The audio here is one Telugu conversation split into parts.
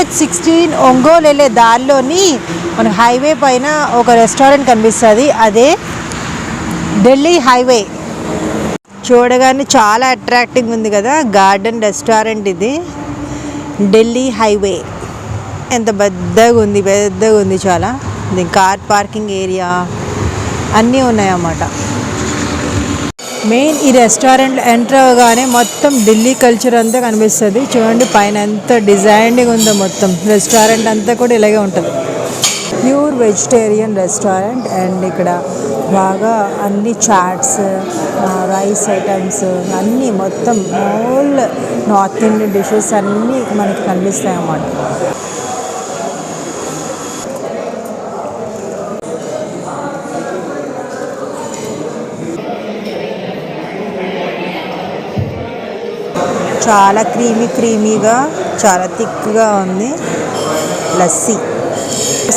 NH16 ఒంగోలు వెళ్ళే దారిలోని మన హైవే పైన ఒక రెస్టారెంట్ కనిపిస్తుంది. అదే ఢిల్లీ హైవే. చూడగానే చాలా అట్రాక్టింగ్ ఉంది కదా, గార్డెన్ రెస్టారెంట్ ఇది. ఢిల్లీ హైవే ఎంత పెద్దగా ఉంది చాలా. దీని కార్ పార్కింగ్ ఏరియా అన్నీ ఉన్నాయన్నమాట. మెయిన్ ఈ రెస్టారెంట్లో ఎంటర్ అవ్వగానే మొత్తం ఢిల్లీ కల్చర్ అంతా కనిపిస్తుంది. చూడండి పైన ఎంత డిజైన్గా ఉందో, మొత్తం రెస్టారెంట్ అంతా కూడా ఇలాగే ఉంటుంది. Pure vegetarian restaurant. అండ్ ఇక్కడ బాగా అన్ని చాట్స్, రైస్ ఐటమ్స్ అన్నీ మొత్తం ఆల్ నార్త్ ఇండియన్ డిషెస్ అన్నీ మనకి కనిపిస్తాయి అన్నమాట. చాలా క్రీమీగా చాలా థిక్గా ఉంది. లస్సీ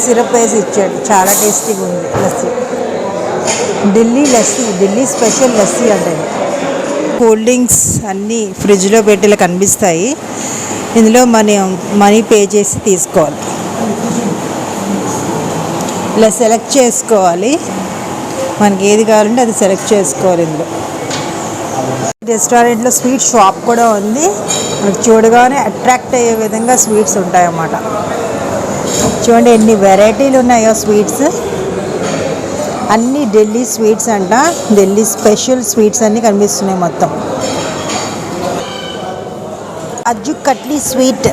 సిరప్ వేసి ఇచ్చాడు, చాలా టేస్టీగా ఉంది లస్సీ. ఢిల్లీ లస్సీ, ఢిల్లీ స్పెషల్ లస్సీ అంటే. కూల్ డ్రింక్స్ అన్నీ ఫ్రిడ్జ్లో పెట్టేలా కనిపిస్తాయి. ఇందులో మనీ పే చేసి తీసుకోవాలి. ఇలా సెలెక్ట్ చేసుకోవాలి, మనకి ఏది కావాలంటే అది సెలెక్ట్ చేసుకోవాలి. ఇందులో రెస్టారెంట్లో స్వీట్ షాప్ కూడా ఉంది. మనకు చూడగానే అట్రాక్ట్ అయ్యే విధంగా స్వీట్స్ ఉంటాయన్నమాట. చూడండి ఎన్ని వెరైటీలు ఉన్నాయో స్వీట్స్. అన్నీ ఢిల్లీ స్వీట్స్ అంట, ఢిల్లీ స్పెషల్ స్వీట్స్ అన్నీ కనిపిస్తున్నాయి మొత్తం. కాజు కట్లీ స్వీట్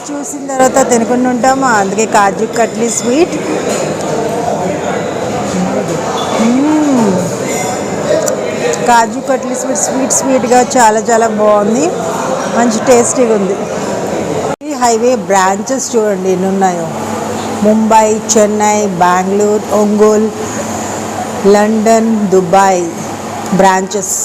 చూసిన తర్వాత తినకుండా ఉంటామా, అందుకే కాజు కట్లీ స్వీట్. కాజు కట్లీ స్వీట్గా చాలా బాగుంది, మంచి టేస్టీగా ఉంది. ఈ హైవే బ్రాంచెస్ చూడండి ఎన్ని ఉన్నాయో. Mumbai, Chennai, Bengaluru, Ongole, London, Dubai branches.